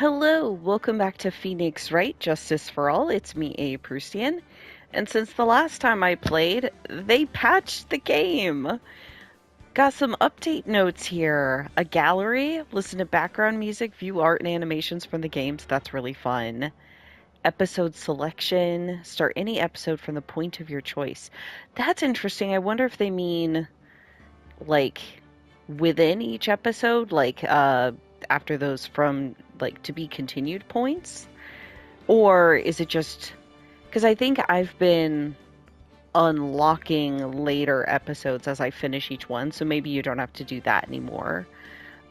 Hello, welcome back to Phoenix Wright, Justice for All. It's me, A. Prustian. And since the last time I played, they patched the game. Got some update notes here. A gallery, listen to background music, view art and animations from the games. That's really fun. Episode selection, start any episode from the point of your choice. That's interesting. I wonder if they mean, like, within each episode, like, after those from, like, to be continued points? Or is it just because I think I've been unlocking later episodes as I finish each one, so maybe you don't have to do that anymore.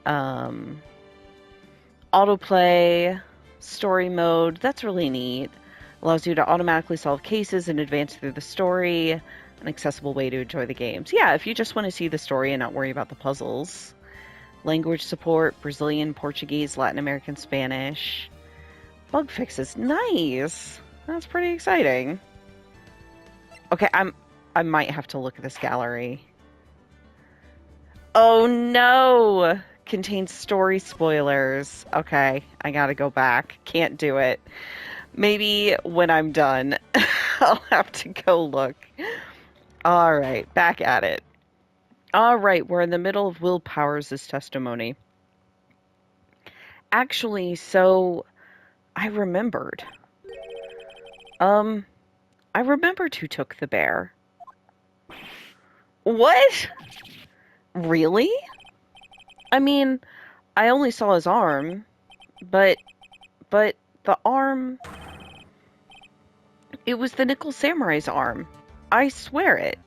Um, Autoplay, story mode, that's really neat. Allows you to automatically solve cases and advance through the story. An accessible way to enjoy the games. Yeah, if you just want to see the story and not worry about the puzzles. Language support, Brazilian, Portuguese, Latin American, Spanish. Bug fixes, nice. That's pretty exciting. Okay, I might have to look at this gallery. Oh no! Contains story spoilers. Okay, I gotta go back. Can't do it. Maybe when I'm done, I'll have to go look. Alright, back at it. Alright, we're in the middle of Will Powers' testimony. Actually, so I remembered. I remembered who took the bear. What? Really? I mean, I only saw his arm, but the arm, it was the Nickel Samurai's arm. I swear it.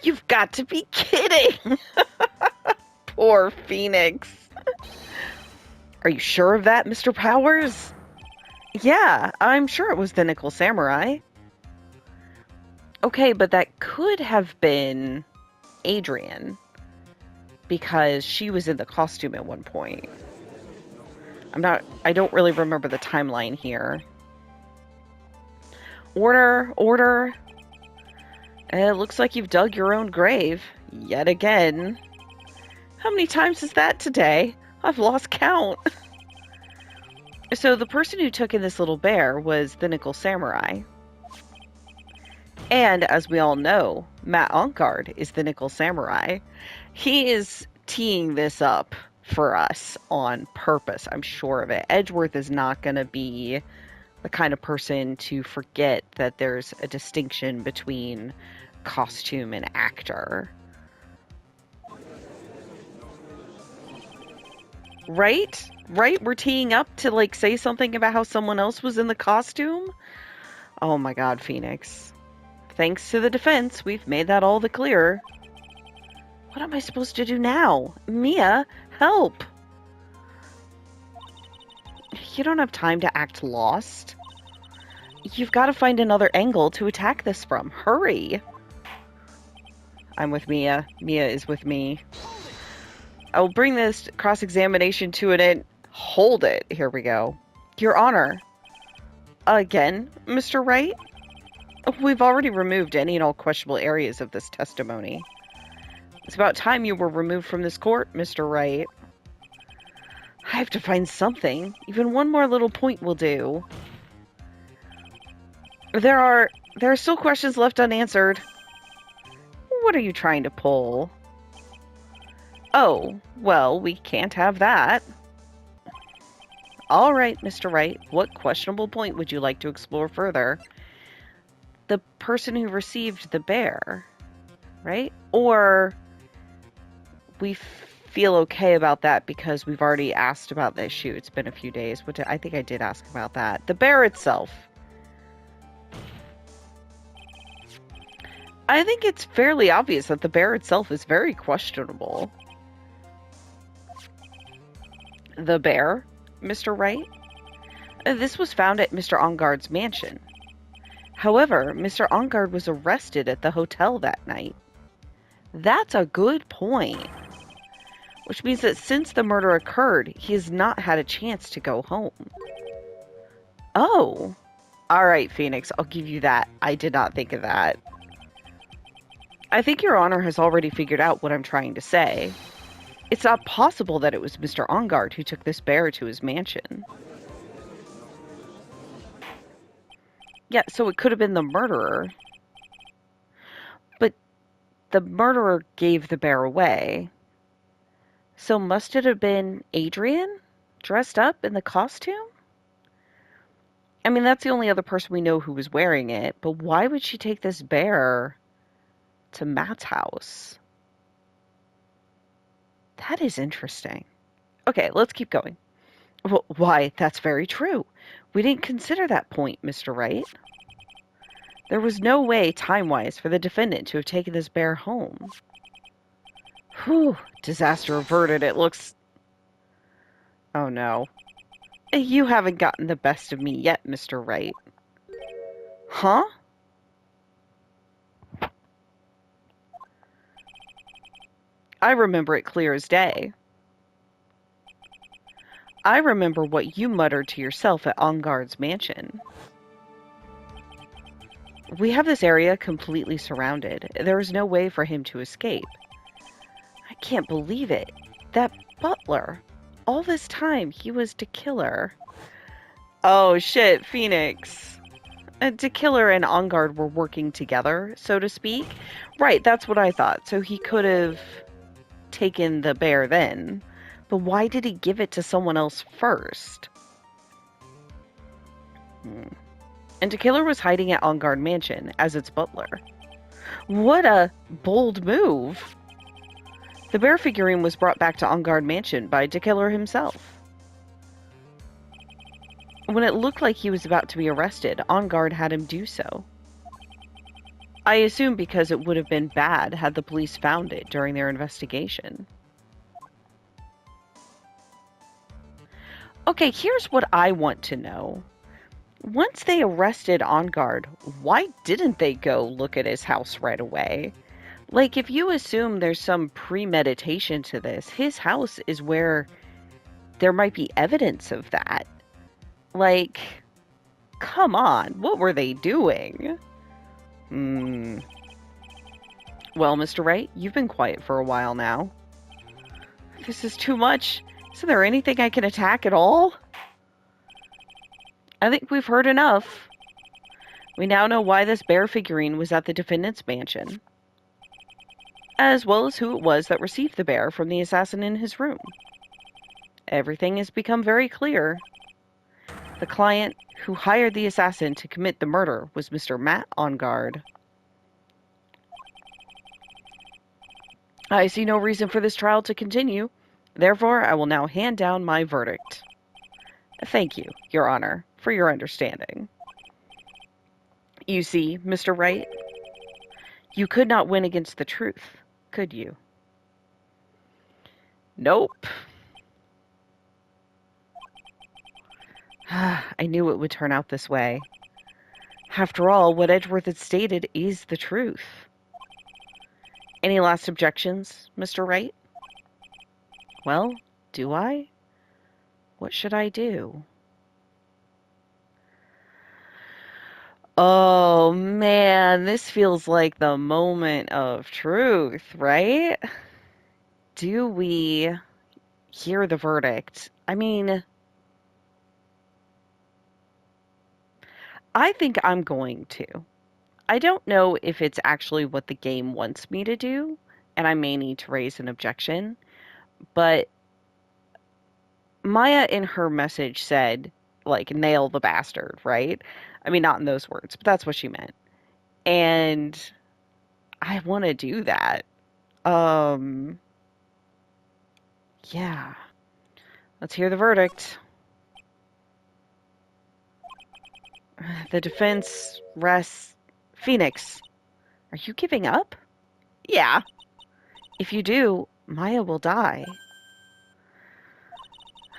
You've got to be kidding! Poor Phoenix. Are you sure of that, Mr. Powers? Yeah, I'm sure it was the Nickel Samurai. Okay, but that could have been Adrian, because she was in the costume at one point. I don't really remember the timeline here. Order. It looks like you've dug your own grave, yet again. How many times is that today? I've lost count. So the person who took in this little bear was the Nickel Samurai. And as we all know, Matt Onkard is the Nickel Samurai. He is teeing this up for us on purpose, I'm sure of it. Edgeworth is not going to be the kind of person to forget that there's a distinction between costume and actor. Right? Right? We're teeing up to, like, say something about how someone else was in the costume? Oh my god, Phoenix. Thanks to the defense, we've made that all the clearer. What am I supposed to do now? Mia, help! You don't have time to act lost. You've got to find another angle to attack this from. Hurry! I'm with Mia. Mia is with me. I will bring this cross-examination to an end. Hold it. Here we go. Your Honor. Again, Mr. Wright? We've already removed any and all questionable areas of this testimony. It's about time you were removed from this court, Mr. Wright. I have to find something. Even one more little point will do. There are still questions left unanswered. What are you trying to pull? Oh, well, we can't have that. All right, Mr. Wright. What questionable point would you like to explore further? The person who received the bear, right? Or we feel okay about that because we've already asked about the issue. It's been a few days, which I think I did ask about that. The bear itself. I think it's fairly obvious that the bear itself is very questionable. The bear, Mr. Wright? This was found at Mr. Ongard's mansion. However, Mr. Ongard was arrested at the hotel that night. That's a good point. Which means that since the murder occurred, he has not had a chance to go home. Oh. Alright, Phoenix, I'll give you that. I did not think of that. I think Your Honor has already figured out what I'm trying to say. It's not possible that it was Mr. Ongard who took this bear to his mansion. Yeah, so it could have been the murderer. But the murderer gave the bear away. So must it have been Adrian dressed up in the costume? I mean, that's the only other person we know who was wearing it, but why would she take this bear to Matt's house? That is interesting. Okay, let's keep going. Well, why, that's very true. We didn't consider that point, Mr. Wright. There was no way, time-wise, for the defendant to have taken this bear home. Whew, disaster averted, it looks... Oh no. You haven't gotten the best of me yet, Mr. Wright. Huh? I remember it clear as day. I remember what you muttered to yourself at Ongard's mansion. We have this area completely surrounded. There is no way for him to escape. I can't believe it. That butler. All this time, he was Dekiller. Oh shit, Phoenix. Dekiller and Ongard were working together, so to speak. Right, that's what I thought. So he could have taken the bear then. But why did he give it to someone else first? And Dekiller was hiding at Ongard Mansion as its butler. What a bold move! The bear figurine was brought back to Ongard Mansion by Dekiller himself. When it looked like he was about to be arrested, Ongard had him do so. I assume because it would have been bad had the police found it during their investigation. Okay, here's what I want to know. Once they arrested Ongard, why didn't they go look at his house right away? Like, if you assume there's some premeditation to this, his house is where there might be evidence of that. Like, come on, what were they doing? Well, Mr. Wright, you've been quiet for a while now. This is too much. Isn't there anything I can attack at all? I think we've heard enough. We now know why this bear figurine was at the defendant's mansion, as well as who it was that received the bear from the assassin in his room. Everything has become very clear. The client who hired the assassin to commit the murder was Mr. Matt Ongard. I see no reason for this trial to continue. Therefore, I will now hand down my verdict. Thank you, Your Honor, for your understanding. You see, Mr. Wright, you could not win against the truth, could you? Nope. I knew it would turn out this way. After all, what Edgeworth had stated is the truth. Any last objections, Mr. Wright? Well, do I? What should I do? Oh man, this feels like the moment of truth, right? Do we hear the verdict? I mean, I think I'm going to. I don't know if it's actually what the game wants me to do, and I may need to raise an objection, but Maya in her message said, like, nail the bastard, right? I mean, not in those words, but that's what she meant. And I want to do that. Yeah. Let's hear the verdict. The defense rests. Phoenix, are you giving up? Yeah. If you do, Maya will die.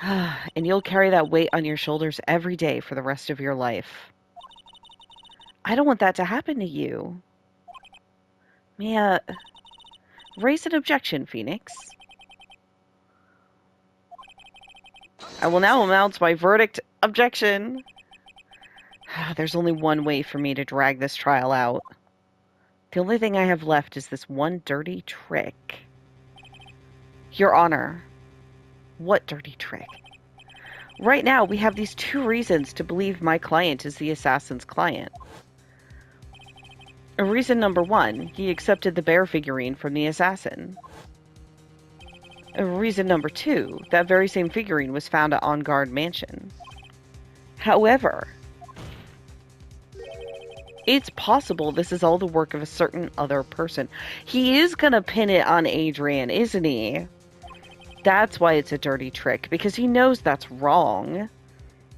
And you'll carry that weight on your shoulders every day for the rest of your life. I don't want that to happen to you. Mia, raise an objection, Phoenix. I will now announce my verdict. Objection. There's only one way for me to drag this trial out. The only thing I have left is this one dirty trick. Your Honor, what dirty trick? Right now, we have these two reasons to believe my client is the assassin's client. Reason number one, he accepted the bear figurine from the assassin. Reason number two, that very same figurine was found at On Guard Mansion. However, it's possible this is all the work of a certain other person. He is gonna pin it on Adrian, isn't he? That's why it's a dirty trick, because he knows that's wrong.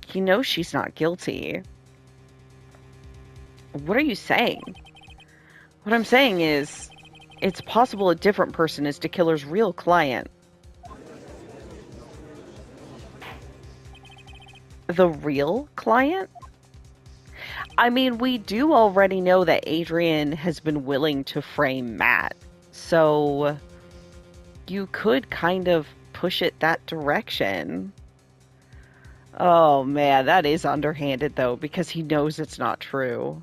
He knows she's not guilty. What are you saying? What I'm saying is, it's possible a different person is the killer's real client. The real client? I mean, we do already know that Adrian has been willing to frame Matt, so you could kind of push it that direction. Oh man, that is underhanded though, because he knows it's not true.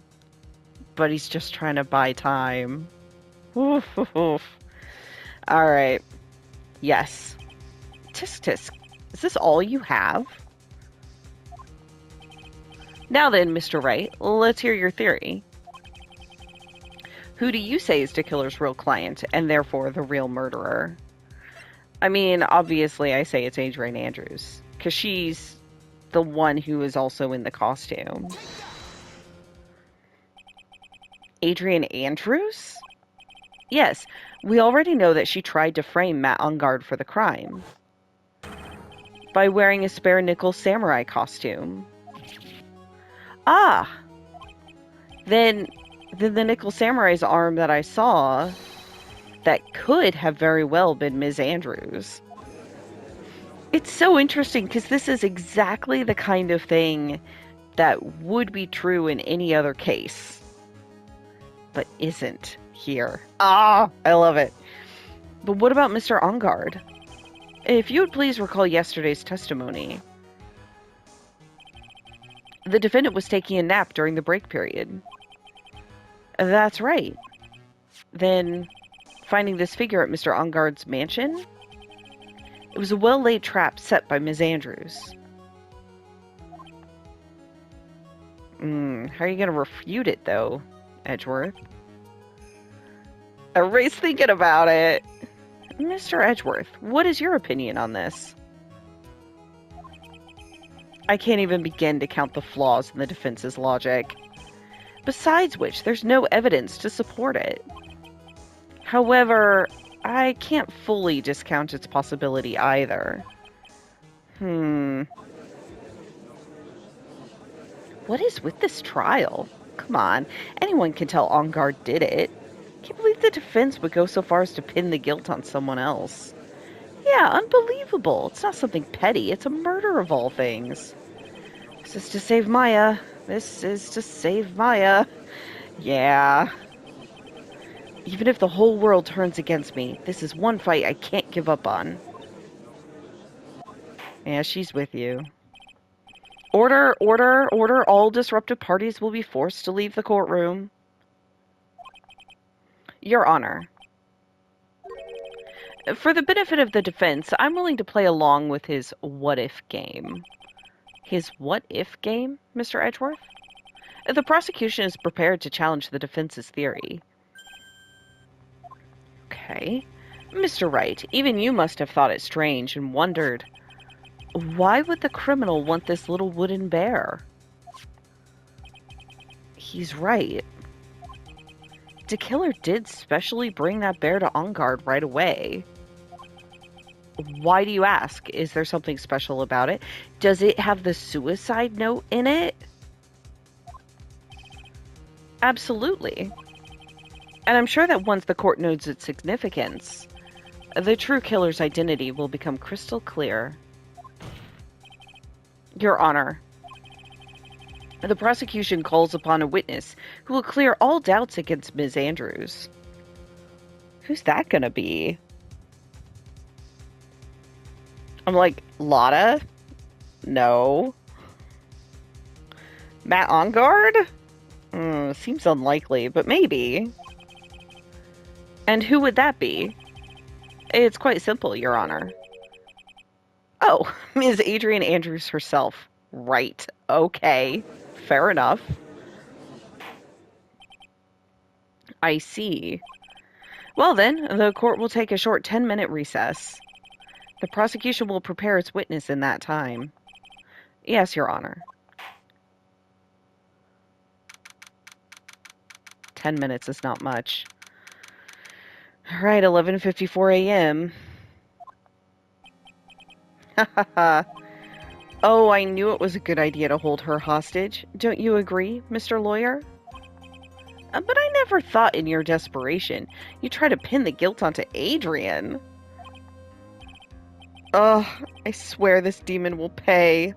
But he's just trying to buy time. Oof, oof, oof. Alright. Yes. Tisk tisk. Is this all you have? Now then, Mr. Wright, let's hear your theory. Who do you say is the killer's real client, and therefore the real murderer? I mean, obviously I say it's Adrian Andrews, because she's the one who is also in the costume. Adrian Andrews? Yes, we already know that she tried to frame Matt on guard for the crime. By wearing a spare nickel samurai costume. Ah! Then the nickel samurai's arm that I saw, that could have very well been Ms. Andrews. It's so interesting, because this is exactly the kind of thing that would be true in any other case. But isn't here. Ah! I love it. But what about Mr. Ongard? If you would please recall yesterday's testimony. The defendant was taking a nap during the break period. That's right. Then, finding this figure at Mr. Ongard's mansion? It was a well-laid trap set by Ms. Andrews. How are you going to refute it, though, Edgeworth? Everybody's thinking about it. Mr. Edgeworth, what is your opinion on this? I can't even begin to count the flaws in the defense's logic. Besides which, there's no evidence to support it. However, I can't fully discount its possibility either. What is with this trial? Come on, anyone can tell On Guard did it. Can't believe the defense would go so far as to pin the guilt on someone else. Yeah, unbelievable. It's not something petty. It's a murder of all things. This is to save Maya. This is to save Maya. Yeah. Even if the whole world turns against me, this is one fight I can't give up on. Yeah, she's with you. Order, order, order. All disruptive parties will be forced to leave the courtroom. Your Honor. For the benefit of the defense, I'm willing to play along with his what-if game. His what-if game, Mr. Edgeworth? The prosecution is prepared to challenge the defense's theory. Okay. Mr. Wright, even you must have thought it strange and wondered, why would the criminal want this little wooden bear? He's right. The killer did specially bring that bear to On Guard right away. Why do you ask? Is there something special about it? Does it have the suicide note in it? Absolutely. And I'm sure that once the court knows its significance, the true killer's identity will become crystal clear. Your Honor, the prosecution calls upon a witness who will clear all doubts against Ms. Andrews. Who's that gonna be? I'm like, Lotta? No. Matt On Guard? Seems unlikely, but maybe. And who would that be? It's quite simple, Your Honor. Oh, Ms. Adrian Andrews herself. Right. Okay. Fair enough. I see. Well then, the court will take a short 10-minute recess. The prosecution will prepare its witness in that time. Yes, Your Honor. 10 minutes is not much. All right, 11:54 a.m. Ha ha ha. Oh, I knew it was a good idea to hold her hostage. Don't you agree, Mr. Lawyer? But I never thought in your desperation you try to pin the guilt onto Adrian. Ugh, I swear this demon will pay.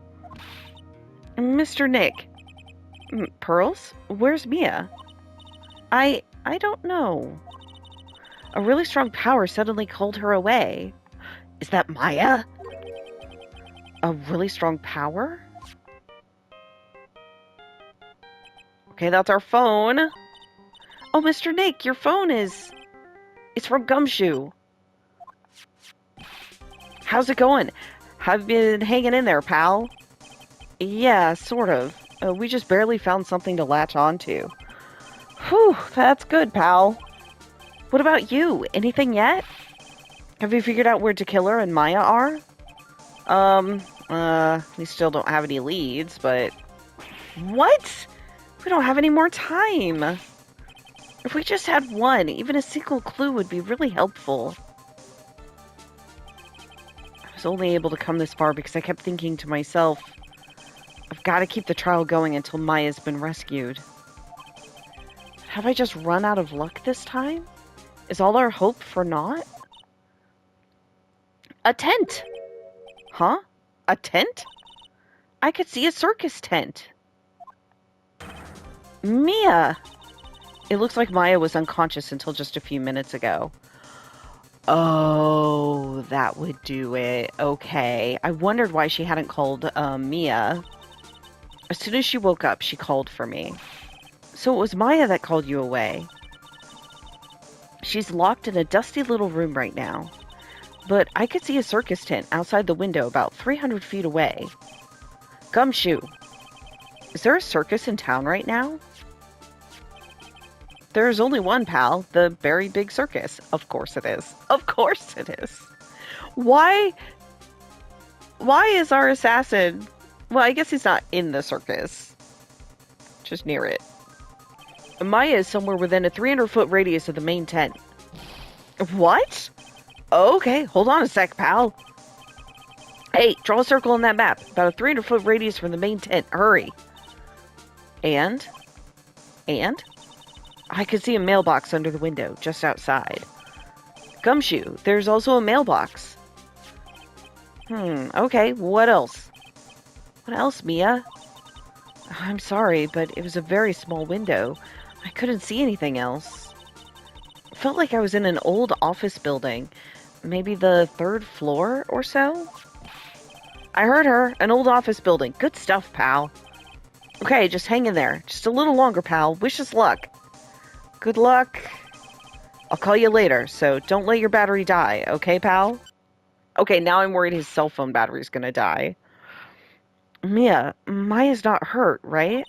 Mr. Nick. Pearls? Where's Mia? I don't know. A really strong power suddenly called her away. Is that Maya? A really strong power? Okay, that's our phone. Oh, Mr. Nick, your phone is... It's from Gumshoe. How's it going? Have you been hanging in there, pal? Yeah, sort of. We just barely found something to latch onto. Whew, that's good, pal. What about you? Anything yet? Have you figured out where Tequila and Maya are? We still don't have any leads, but... What? We don't have any more time. If we just had one, even a single clue would be really helpful. I was only able to come this far because I kept thinking to myself, I've got to keep the trial going until Maya's been rescued. Have I just run out of luck this time? Is all our hope for naught? A tent! Huh? A tent? I could see a circus tent. Mia! It looks like Maya was unconscious until just a few minutes ago. Oh, that would do it. Okay. I wondered why she hadn't called Mia. As soon as she woke up, she called for me. So it was Maya that called you away. She's locked in a dusty little room right now. But I could see a circus tent outside the window about 300 feet away. Gumshoe, is there a circus in town right now? There's only one, pal. The Very Big Circus. Of course it is. Of course it is. Why is our assassin... Well, I guess he's not in the circus. Just near it. Maya is somewhere within a 300-foot radius of the main tent. What? Okay, hold on a sec, pal. Hey, draw a circle on that map. About a 300-foot radius from the main tent. Hurry. And? I could see a mailbox under the window, just outside. Gumshoe, there's also a mailbox. Okay, what else? What else, Mia? I'm sorry, but it was a very small window. I couldn't see anything else. It felt like I was in an old office building. Maybe the 3rd floor or so? I heard her. An old office building. Good stuff, pal. Okay, just hang in there. Just a little longer, pal. Wish us luck. Good luck. I'll call you later, so don't let your battery die, okay, pal? Okay, now I'm worried his cell phone battery's gonna die. Mia, Maya's not hurt, right?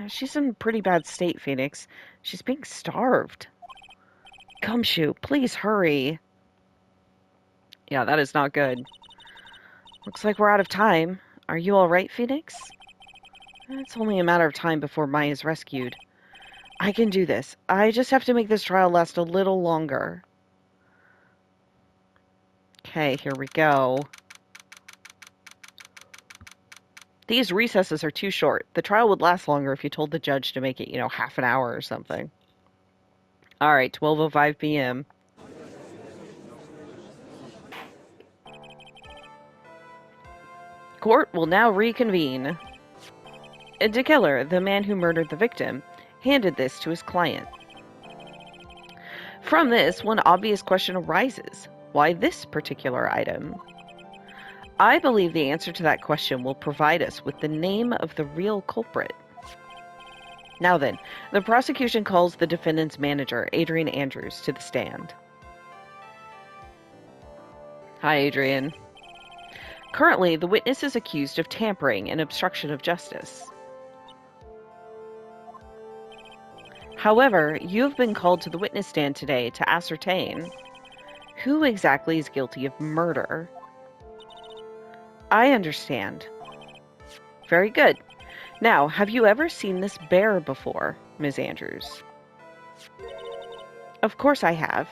She's in pretty bad state, Phoenix. She's being starved. Gumshoe, please hurry. Yeah, that is not good. Looks like we're out of time. Are you alright, Phoenix? It's only a matter of time before Maya's rescued. I can do this. I just have to make this trial last a little longer. Okay, here we go. These recesses are too short. The trial would last longer if you told the judge to make it, half an hour or something. Alright, 12:05 p.m. Court will now reconvene. De Killer, the man who murdered the victim, handed this to his client. From this, one obvious question arises. Why this particular item? I believe the answer to that question will provide us with the name of the real culprit. Now then, the prosecution calls the defendant's manager, Adrian Andrews, to the stand. Hi, Adrian. Currently, the witness is accused of tampering and obstruction of justice. However, you have been called to the witness stand today to ascertain who exactly is guilty of murder. I understand. Very good. Now, have you ever seen this bear before, Ms. Andrews? Of course I have.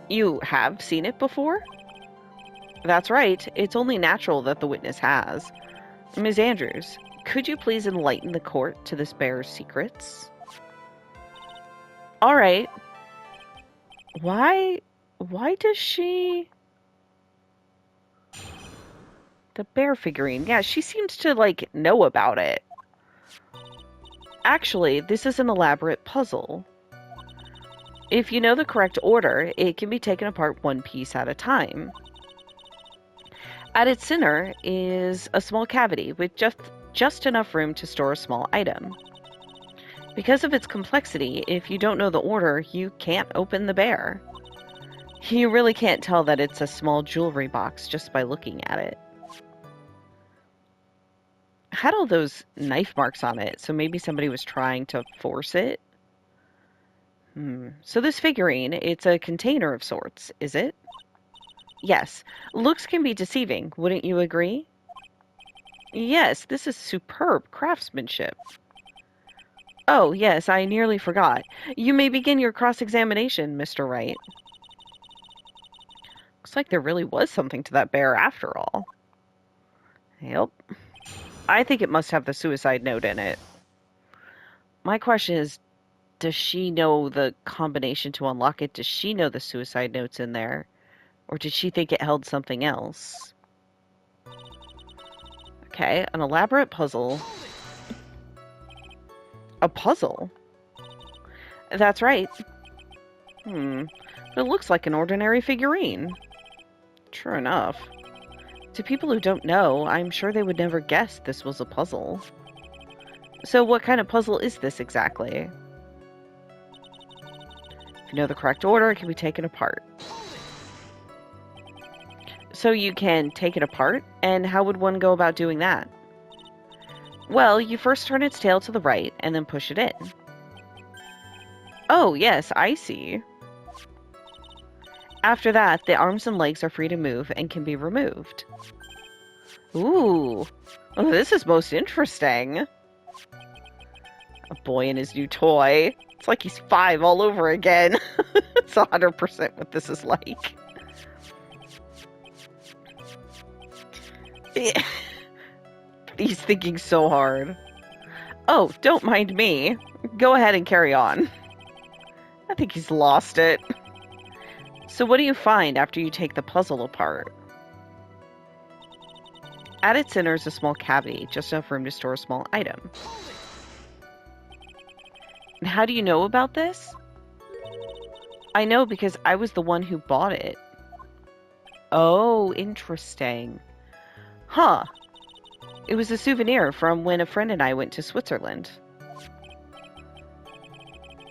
You have seen it before? That's right. It's only natural that the witness has. Ms. Andrews, could you please enlighten the court to this bear's secrets? All right. Why does she... The bear figurine. Yeah, she seems to, like, know about it. Actually, this is an elaborate puzzle. If you know the correct order, it can be taken apart one piece at a time. At its center is a small cavity with just enough room to store a small item. Because of its complexity, if you don't know the order, you can't open the bear. You really can't tell that it's a small jewelry box just by looking at it. Had all those knife marks on it, so maybe somebody was trying to force it. So this figurine, it's a container of sorts, is it? Yes. Looks can be deceiving, wouldn't you agree? Yes, this is superb craftsmanship. Oh, yes, I nearly forgot. You may begin your cross-examination, Mr. Wright. Looks like there really was something to that bear after all. Yep. I think it must have the suicide note in it. My question is, does she know the combination to unlock it? Does she know the suicide note's in there? Or did she think it held something else? Okay, an elaborate puzzle. A puzzle? That's right. It looks like an ordinary figurine. True enough. To people who don't know, I'm sure they would never guess this was a puzzle. So what kind of puzzle is this exactly? If you know the correct order, it can be taken apart. So you can take it apart? And how would one go about doing that? Well, you first turn its tail to the right and then push it in. Oh, yes, I see. After that, the arms and legs are free to move and can be removed. Ooh, oh, this is most interesting. A boy and his new toy. It's like he's 5 all over again. It's 100% what this is like. He's thinking so hard. Oh, don't mind me. Go ahead and carry on. I think he's lost it. So what do you find after you take the puzzle apart? At its center is a small cavity, just enough room to store a small item. And how do you know about this? I know because I was the one who bought it. Oh, interesting. Huh. It was a souvenir from when a friend and I went to Switzerland.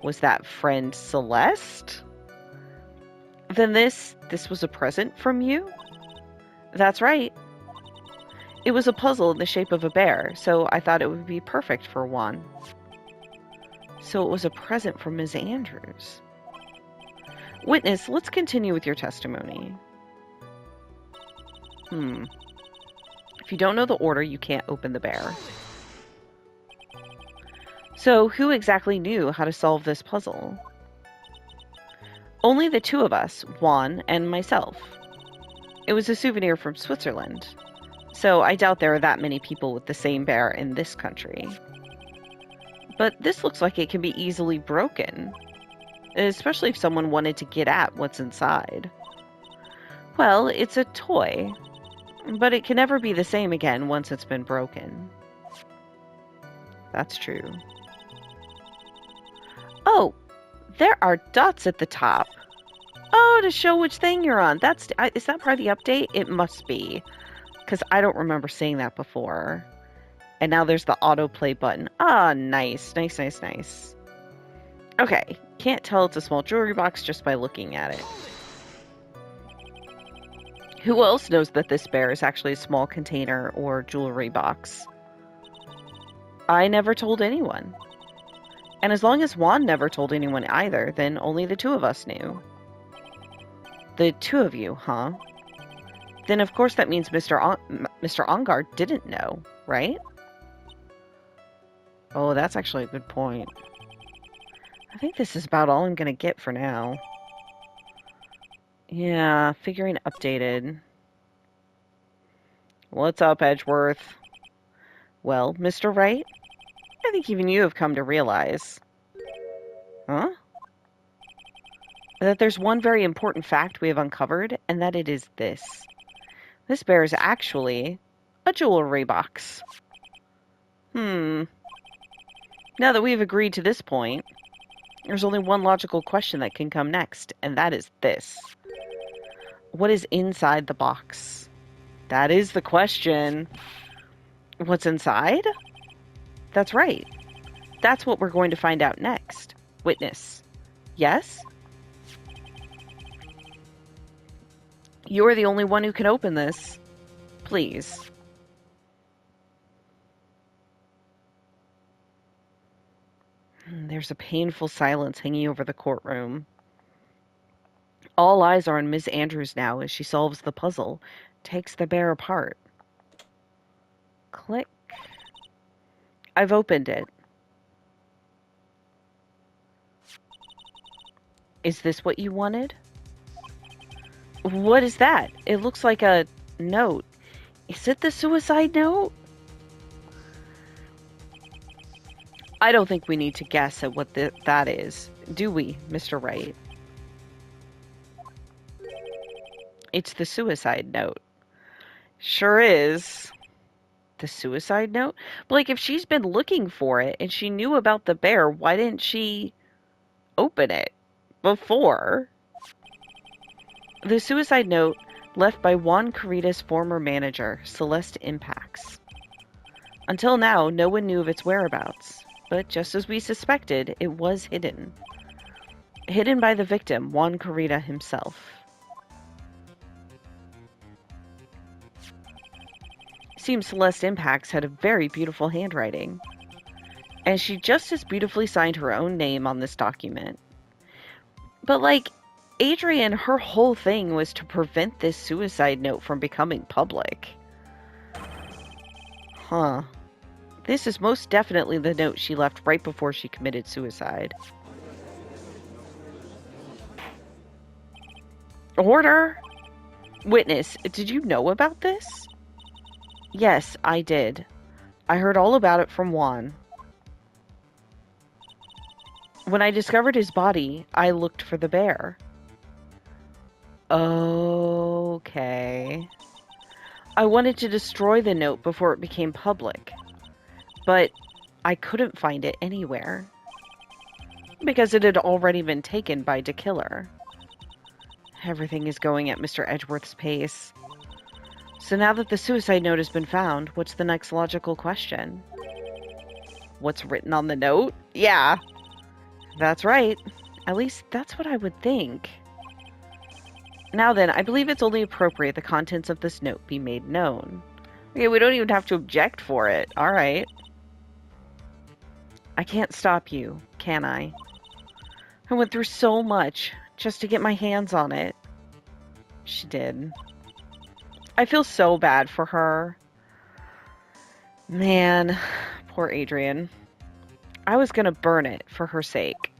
Was that friend Celeste? Then this was a present from you? That's right. It was a puzzle in the shape of a bear, so I thought it would be perfect for one. So it was a present from Ms. Andrews. Witness, let's continue with your testimony. If you don't know the order, you can't open the bear. So who exactly knew how to solve this puzzle? Only the two of us, Juan and myself. It was a souvenir from Switzerland, so I doubt there are that many people with the same bear in this country. But this looks like it can be easily broken, especially if someone wanted to get at what's inside. Well, it's a toy, but it can never be the same again once it's been broken. That's true. Oh, there are dots at the top. Oh, to show which thing you're on. Is that part of the update? It must be, because I don't remember seeing that before. And now there's the autoplay button. Ah, nice. Nice, nice, nice. Okay, can't tell it's a small jewelry box just by looking at it. Who else knows that this bear is actually a small container or jewelry box? I never told anyone. And as long as Juan never told anyone either, then only the two of us knew. The two of you, huh? Then of course that means Mr. Ongard didn't know, right? Oh, that's actually a good point. I think this is about all I'm gonna get for now. Yeah, figuring updated. What's up, Edgeworth? Well, Mr. Wright, I think even you have come to realize. Huh? That there's one very important fact we have uncovered, and that it is this. This bear is actually a jewelry box. Now that we have agreed to this point, there's only one logical question that can come next, and that is this. What is inside the box? That is the question. What's inside? That's right. That's what we're going to find out next. Witness. Yes? You are the only one who can open this. Please. There's a painful silence hanging over the courtroom. All eyes are on Miss Andrews now as she solves the puzzle, takes the bear apart. Click. I've opened it. Is this what you wanted? What is that? It looks like a note. Is it the suicide note? I don't think we need to guess at what that is, do we, Mr. Wright? It's the suicide note. Sure is. The suicide note? But, like, if she's been looking for it and she knew about the bear, why didn't she open it before? The suicide note left by Juan Carita's former manager, Celeste Impax. Until now, no one knew of its whereabouts, but just as we suspected, it was hidden. Hidden by the victim, Juan Carita himself. Seems Celeste Impax had a very beautiful handwriting, and she just as beautifully signed her own name on this document. But, like, Adrian, her whole thing was to prevent this suicide note from becoming public. Huh. This is most definitely the note she left right before she committed suicide. Order! Witness, did you know about this? Yes, I did. I heard all about it from Juan. When I discovered his body, I looked for the bear. Okay. I wanted to destroy the note before it became public, but I couldn't find it anywhere because it had already been taken by the killer. Everything is going at Mr. Edgeworth's pace. So now that the suicide note has been found, what's the next logical question? What's written on the note? Yeah, that's right. At least that's what I would think. Now then, I believe it's only appropriate the contents of this note be made known. Okay, we don't even have to object for it. All right. I can't stop you, can I? I went through so much just to get my hands on it. She did. I feel so bad for her. Man, poor Adrian. I was gonna burn it for her sake.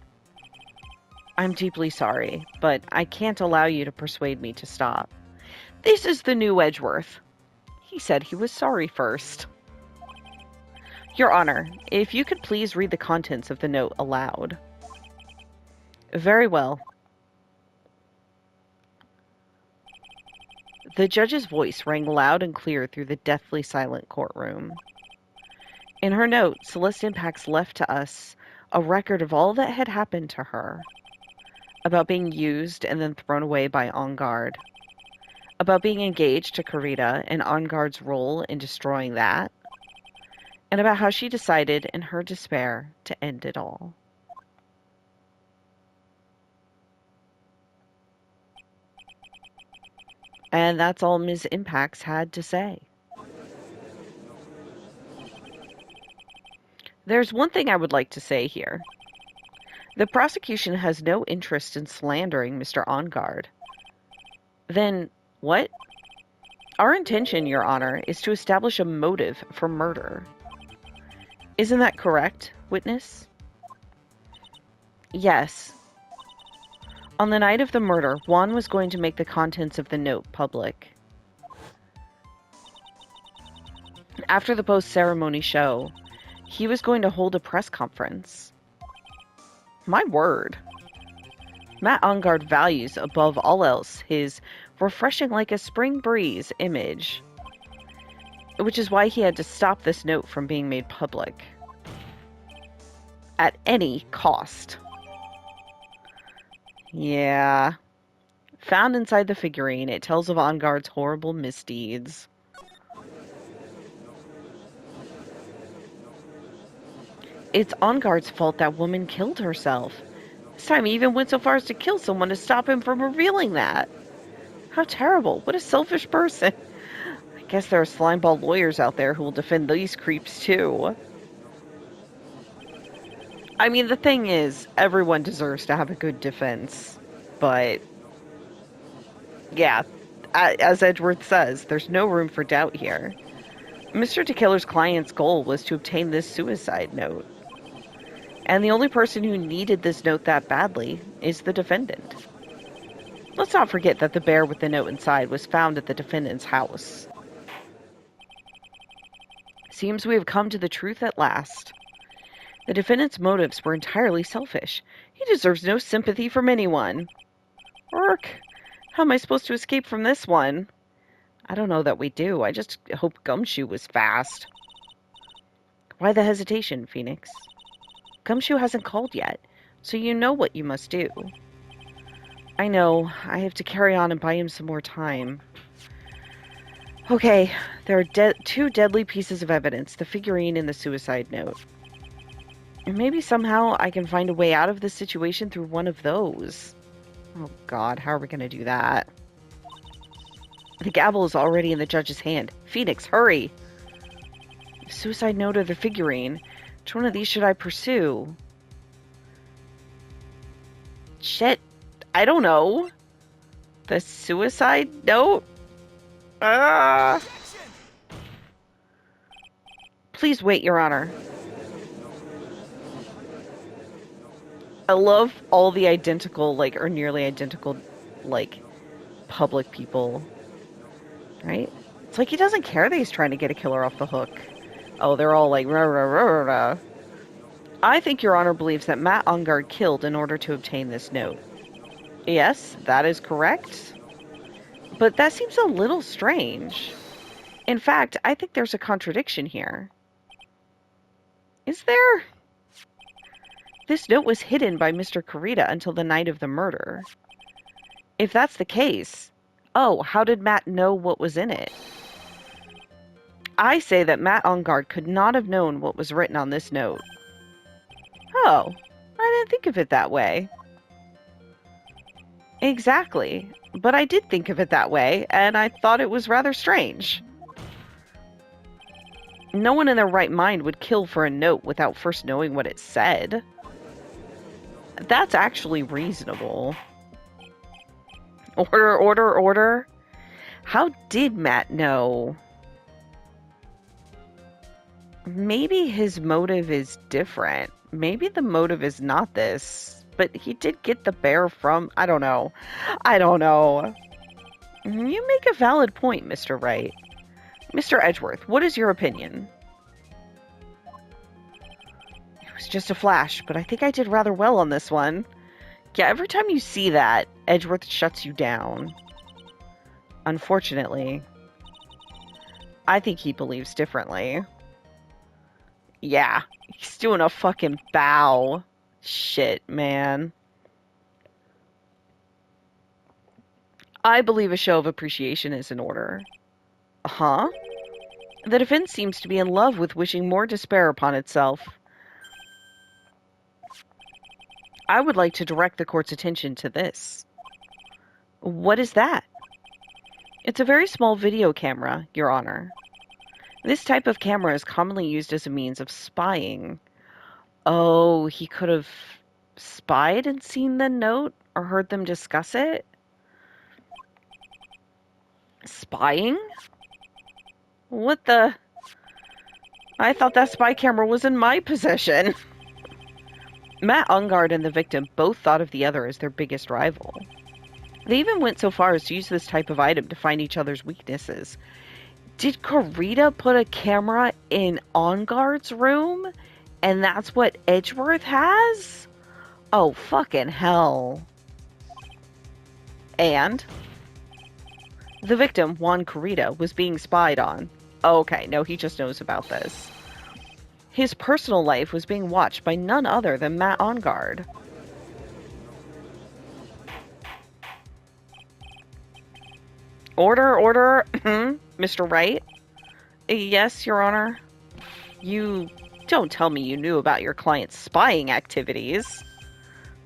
I'm deeply sorry, but I can't allow you to persuade me to stop. This is the new Edgeworth. He said he was sorry first. Your Honor, if you could please read the contents of the note aloud. Very well. The judge's voice rang loud and clear through the deathly silent courtroom. In her note, Celeste Impax left to us a record of all that had happened to her. About being used and then thrown away by On Guard. About being engaged to Carita and On Guard's role in destroying that. And about how she decided, in her despair, to end it all. And that's all Ms. Impacts had to say. There's one thing I would like to say here. The prosecution has no interest in slandering Mr. Ongard. Then what? Our intention, Your Honor, is to establish a motive for murder. Isn't that correct, witness? Yes. On the night of the murder, Juan was going to make the contents of the note public. After the post-ceremony show, he was going to hold a press conference. My word. Matt Ongard values, above all else, his refreshing like a spring breeze image, which is why he had to stop this note from being made public. At any cost. Yeah. Found inside the figurine, it tells of Ongard's horrible misdeeds. It's Ongard's fault that woman killed herself. This time he even went so far as to kill someone to stop him from revealing that. How terrible. What a selfish person. I guess there are slimeball lawyers out there who will defend these creeps too. I mean, the thing is, everyone deserves to have a good defense. But, yeah, as Edgeworth says, there's no room for doubt here. Mr. DeKiller's client's goal was to obtain this suicide note. And the only person who needed this note that badly is the defendant. Let's not forget that the bear with the note inside was found at the defendant's house. Seems we have come to the truth at last. The defendant's motives were entirely selfish. He deserves no sympathy from anyone. Urk, how am I supposed to escape from this one? I don't know that we do. I just hope Gumshoe was fast. Why the hesitation, Phoenix? Gumshoe hasn't called yet, so you know what you must do. I know. I have to carry on and buy him some more time. Okay, there are two deadly pieces of evidence, the figurine and the suicide note. And maybe somehow I can find a way out of this situation through one of those. Oh god, how are we going to do that? The gavel is already in the judge's hand. Phoenix, hurry! The suicide note or the figurine? Which one of these should I pursue? Shit, I don't know. The suicide note? Please wait, Your Honor. I love all the identical, or nearly identical, public people. Right? It's like he doesn't care that he's trying to get a killer off the hook. Oh, they're all like, rah, rah, rah, rah. I think Your Honor believes that Matt Ongard killed in order to obtain this note. Yes, that is correct. But that seems a little strange. In fact, I think there's a contradiction here. Is there? This note was hidden by Mr. Kurita until the night of the murder. If that's the case, how did Matt know what was in it? I say that Matt Ongard could not have known what was written on this note. Oh, I didn't think of it that way. Exactly, but I did think of it that way, and I thought it was rather strange. No one in their right mind would kill for a note without first knowing what it said. That's actually reasonable. Order, order, order. How did Matt know? Maybe his motive is different. Maybe the motive is not this. But he did get the bear from... I don't know. You make a valid point, Mr. Wright. Mr. Edgeworth, what is your opinion? It was just a flash, but I think I did rather well on this one. Yeah, every time you see that, Edgeworth shuts you down. Unfortunately. I think he believes differently. Yeah, he's doing a fucking bow. Shit, man. I believe a show of appreciation is in order. Huh? The defense seems to be in love with wishing more despair upon itself. I would like to direct the court's attention to this. What is that? It's a very small video camera, Your Honor. This type of camera is commonly used as a means of spying. Oh, he could have spied and seen the note or heard them discuss it? Spying? What the? I thought that spy camera was in my possession. Matt Ungard and the victim both thought of the other as their biggest rival. They even went so far as to use this type of item to find each other's weaknesses. Did Karita put a camera in Ungard's room? And that's what Edgeworth has? Oh, fucking hell. And the victim, Juan Karita, was being spied on. Okay, no, he just knows about this. His personal life was being watched by none other than Matt Ungard. Order, Mr. Wright? Yes, Your Honor. You don't tell me you knew about your client's spying activities.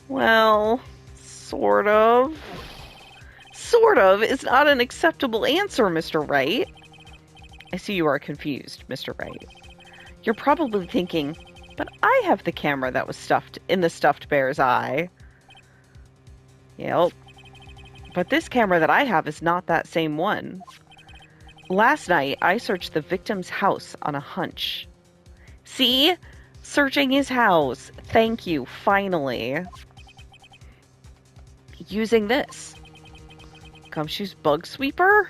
Well, sort of. Sort of is not an acceptable answer, Mr. Wright. I see you are confused, Mr. Wright. You're probably thinking, but I have the camera that was stuffed in the stuffed bear's eye. Yep. But this camera that I have is not that same one. Last night, I searched the victim's house on a hunch. See? Searching his house. Thank you, finally. Using this. Gumshoe's bug sweeper?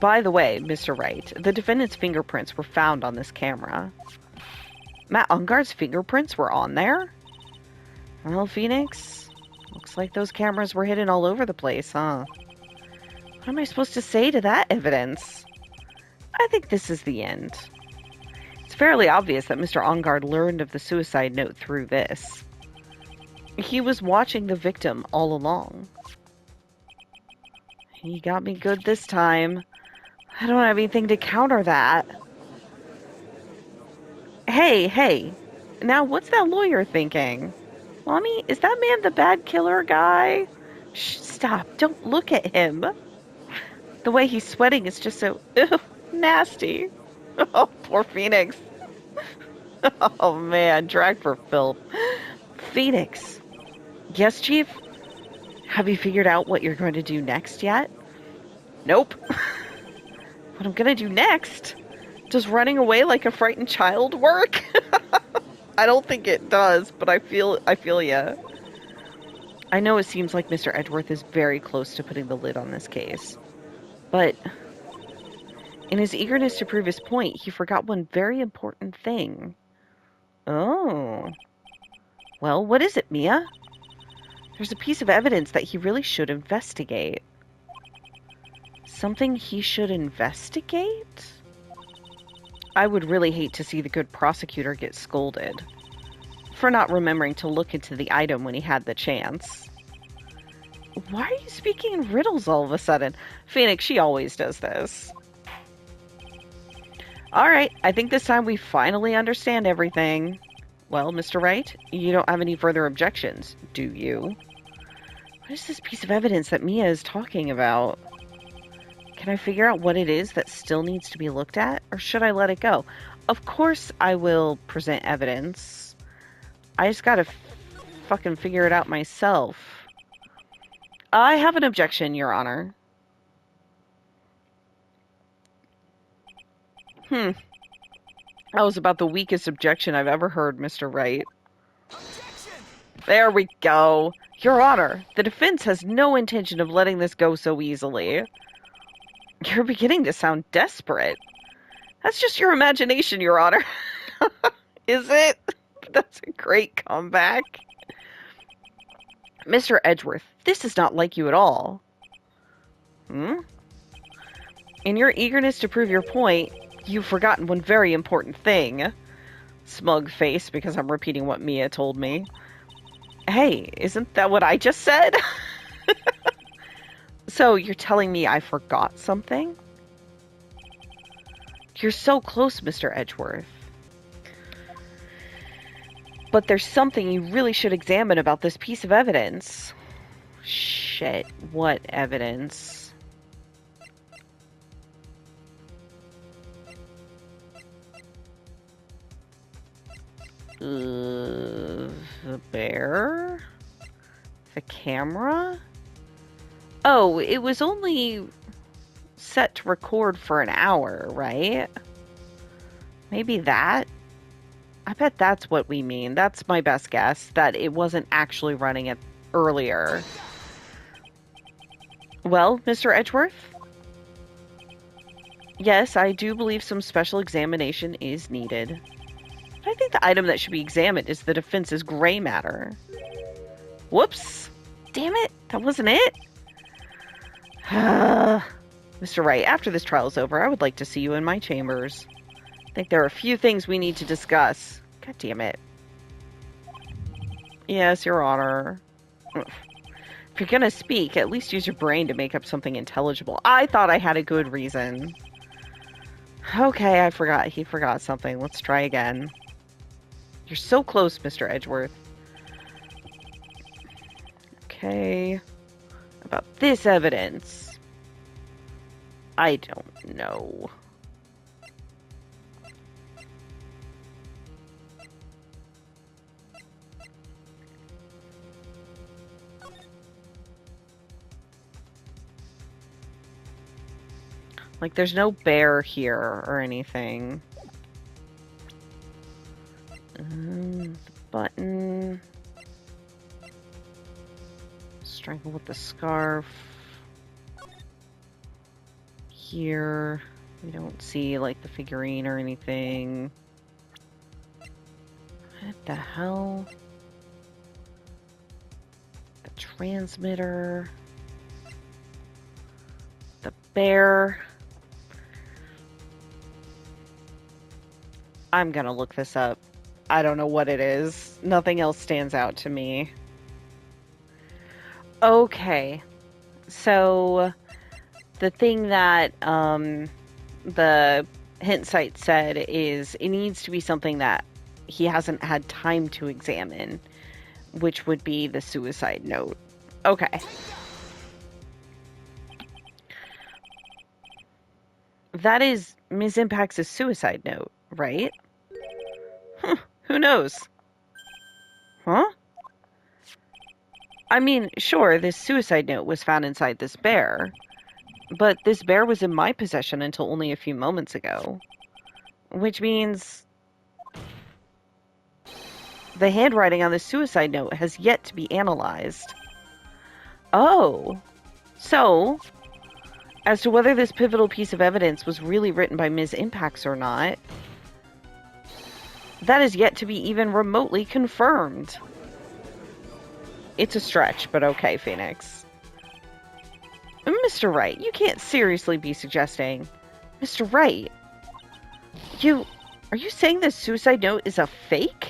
By the way, Mr. Wright, the defendant's fingerprints were found on this camera. Matt Ungard's fingerprints were on there? Well, Phoenix, looks like those cameras were hidden all over the place, huh? What am I supposed to say to that evidence? I think this is the end. It's fairly obvious that Mr. Ungard learned of the suicide note through this. He was watching the victim all along. He got me good this time. I don't have anything to counter that. Hey, now what's that lawyer thinking? Mommy, is that man the bad killer guy? Shh, stop, don't look at him. The way he's sweating is just so nasty. Oh, poor Phoenix. Oh man, drag for filth. Phoenix. Yes, Chief? Have you figured out what you're going to do next yet? Nope. What I'm gonna do next? Does running away like a frightened child work? I don't think it does, but I feel ya. I know it seems like Mr. Edgeworth is very close to putting the lid on this case. But in his eagerness to prove his point, he forgot one very important thing. Oh. Well, what is it, Mia? There's a piece of evidence that he really should investigate. Something he should investigate? I would really hate to see the good prosecutor get scolded for not remembering to look into the item when he had the chance. Why are you speaking in riddles all of a sudden? Phoenix, she always does this. Alright, I think this time we finally understand everything. Well, Mr. Wright, you don't have any further objections, do you? What is this piece of evidence that Mia is talking about? Can I figure out what it is that still needs to be looked at, or should I let it go? Of course I will present evidence. I just gotta fucking figure it out myself. I have an objection, Your Honor. That was about the weakest objection I've ever heard, Mr. Wright. Objection! There we go. Your Honor, the defense has no intention of letting this go so easily. You're beginning to sound desperate. That's just your imagination, Your Honor. Is it? That's a great comeback. Mr. Edgeworth, this is not like you at all. In your eagerness to prove your point, you've forgotten one very important thing. Smug face, because I'm repeating what Mia told me. Hey, isn't that what I just said? So, you're telling me I forgot something? You're so close, Mr. Edgeworth. But there's something you really should examine about this piece of evidence. Shit, what evidence? The bear? The camera? Oh, it was only set to record for an hour, right? Maybe that? I bet that's what we mean. That's my best guess, that it wasn't actually running it earlier. Well, Mr. Edgeworth? Yes, I do believe some special examination is needed. I think the item that should be examined is the defense's gray matter. Whoops! Damn it, that wasn't it? Mr. Wright, after this trial is over, I would like to see you in my chambers. I think there are a few things we need to discuss. God damn it. Yes, Your Honor. If you're gonna speak, at least use your brain to make up something intelligible. I thought I had a good reason. Okay, I forgot. He forgot something. Let's try again. You're so close, Mr. Edgeworth. Okay. About this evidence. I don't know. Like, there's no bear here or anything. The button. Strangle with the scarf. Here. We don't see, like, the figurine or anything. What the hell? The transmitter. The bear. I'm gonna look this up. I don't know what it is. Nothing else stands out to me. Okay. So, the thing that the hint site said is it needs to be something that he hasn't had time to examine, which would be the suicide note. Okay. That is Ms. Impact's suicide note, right? Huh, who knows? Huh? I mean, sure, this suicide note was found inside this bear, but this bear was in my possession until only a few moments ago. Which means the handwriting on the suicide note has yet to be analyzed. Oh. So, as to whether this pivotal piece of evidence was really written by Ms. Impacts or not, that is yet to be even remotely confirmed. It's a stretch, but okay, Phoenix. Mr. Wright, you can't seriously be suggesting... Mr. Wright, are you saying this suicide note is a fake?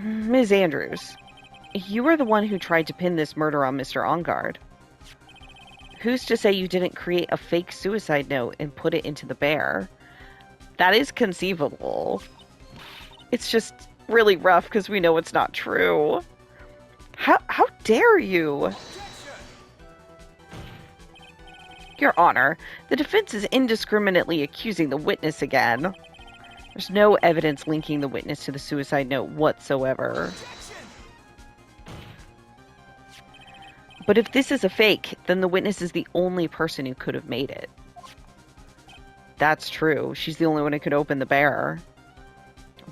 Ms. Andrews, you are the one who tried to pin this murder on Mr. Ongard. Who's to say you didn't create a fake suicide note and put it into the bear? That is conceivable. It's just really rough because we know it's not true. How dare you? Your Honor, the defense is indiscriminately accusing the witness again. There's no evidence linking the witness to the suicide note whatsoever. But if this is a fake, then the witness is the only person who could have made it. That's true. She's the only one who could open the bear.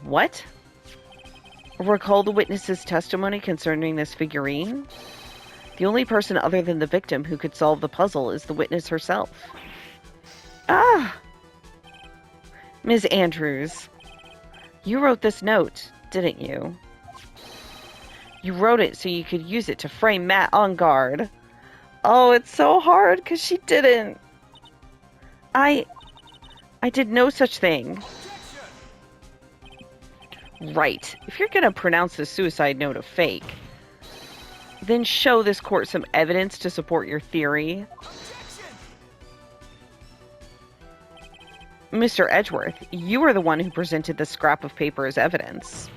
What? Recall the witness's testimony concerning this figurine? The only person other than the victim who could solve the puzzle is the witness herself. Ah! Ms. Andrews, you wrote this note, didn't you? You wrote it so you could use it to frame Matt Ongard. Oh, it's so hard because she didn't. I did no such thing. Right. If you're gonna pronounce the suicide note a fake, then show this court some evidence to support your theory. Mr. Edgeworth, you are the one who presented the scrap of paper as evidence.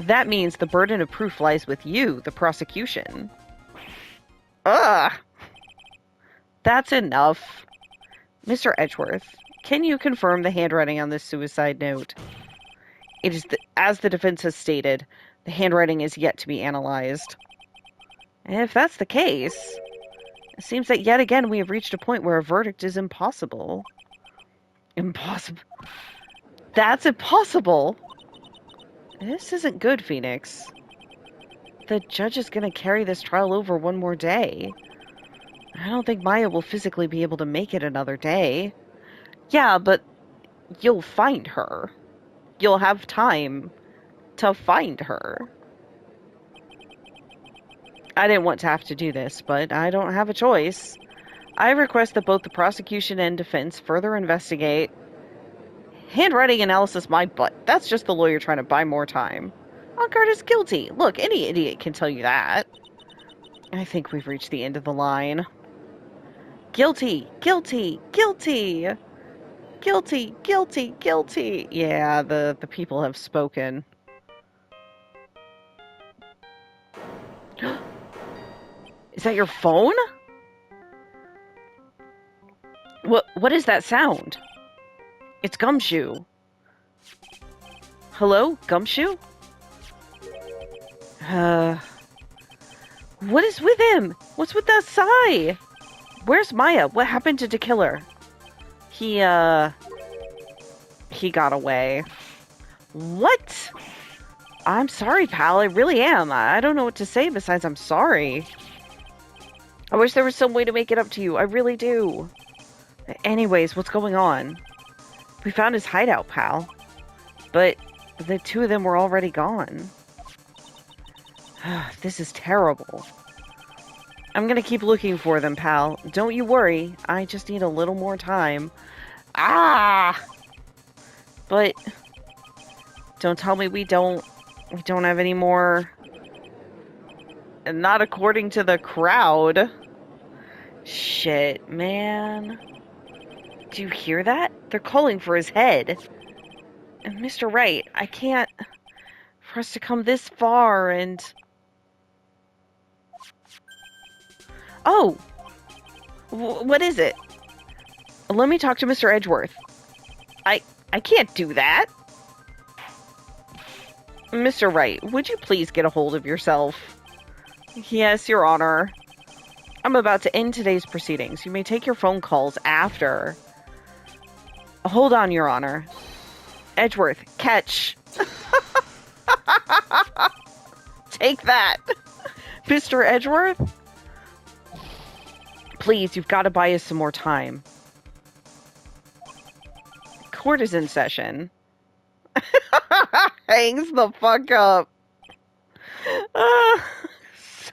That means the burden of proof lies with you, the prosecution. Ugh! That's enough. Mr. Edgeworth, can you confirm the handwriting on this suicide note? It is, as the defense has stated, the handwriting is yet to be analyzed. And if that's the case, it seems that yet again we have reached a point where a verdict is impossible. Impossible. That's impossible! This isn't good, Phoenix. The judge is going to carry this trial over one more day. I don't think Maya will physically be able to make it another day. Yeah, but you'll find her. You'll have time to find her. I didn't want to have to do this, but I don't have a choice. I request that both the prosecution and defense further investigate. Handwriting analysis, my butt. That's just the lawyer trying to buy more time. Onkard is guilty. Look, any idiot can tell you that. I think we've reached the end of the line. Guilty, guilty, guilty. Guilty, guilty, guilty. Yeah, the people have spoken. Is that your phone? What is that sound? It's Gumshoe. Hello, Gumshoe? What is with him? What's with that sigh? Where's Maya? What happened to Killer? He got away. What? I'm sorry, pal. I really am. I don't know what to say besides I'm sorry. I wish there was some way to make it up to you. I really do. Anyways, what's going on? We found his hideout, pal. But the two of them were already gone. This is terrible. I'm gonna keep looking for them, pal. Don't you worry. I just need a little more time. Ah! But don't tell me we don't have any more. And not according to the crowd. Shit, man. Do you hear that? They're calling for his head. And Mr. Wright, I can't... For us to come this far and... Oh! What is it? Let me talk to Mr. Edgeworth. I can't do that. Mr. Wright, would you please get a hold of yourself? Yes, Your Honor. I'm about to end today's proceedings. You may take your phone calls after. Hold on, Your Honor. Edgeworth, catch. Take that. Mr. Edgeworth? Please, you've got to buy us some more time. Court is in session. Hangs the fuck up.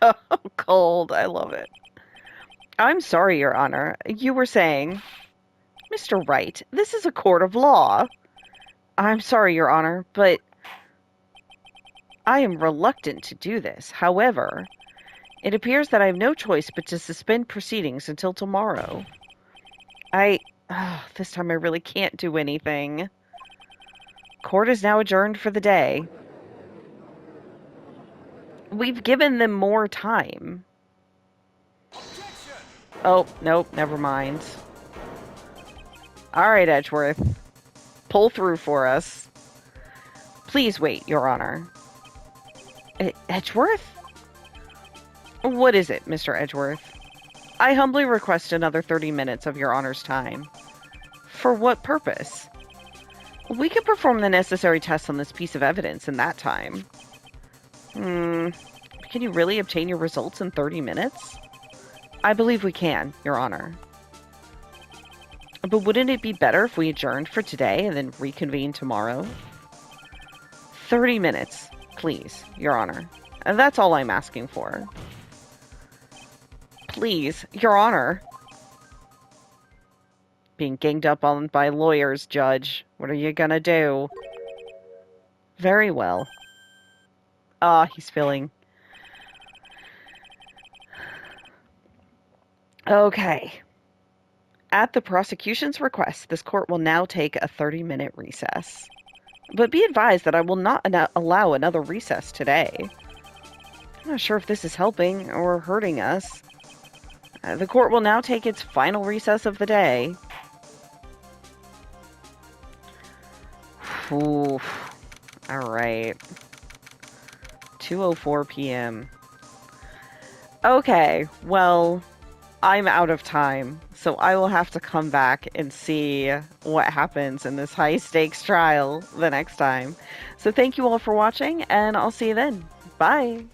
So cold. I love it. I'm sorry, Your Honor. You were saying... Mr. Wright, this is a court of law. I'm sorry, Your Honor, but... I am reluctant to do this. However, it appears that I have no choice but to suspend proceedings until tomorrow. This time I really can't do anything. Court is now adjourned for the day. We've given them more time. Objection! Oh, nope, never mind. Alright, Edgeworth. Pull through for us. Please wait, Your Honor. Edgeworth? What is it, Mr. Edgeworth? I humbly request another 30 minutes of Your Honor's time. For what purpose? We can perform the necessary tests on this piece of evidence in that time. Can you really obtain your results in 30 minutes? I believe we can, Your Honor. But wouldn't it be better if we adjourned for today and then reconvene tomorrow? 30 minutes, please, Your Honor. And that's all I'm asking for. Please, Your Honor. Being ganged up on by lawyers, Judge. What are you gonna do? Very well. He's feeling... Okay. At the prosecution's request, this court will now take a 30-minute recess. But be advised that I will not allow another recess today. I'm not sure if this is helping or hurting us. The court will now take its final recess of the day. Oof. All right. 2:04 p.m. Okay, well, I'm out of time, so I will have to come back and see what happens in this high stakes trial the next time. So thank you all for watching, and I'll see you then. Bye!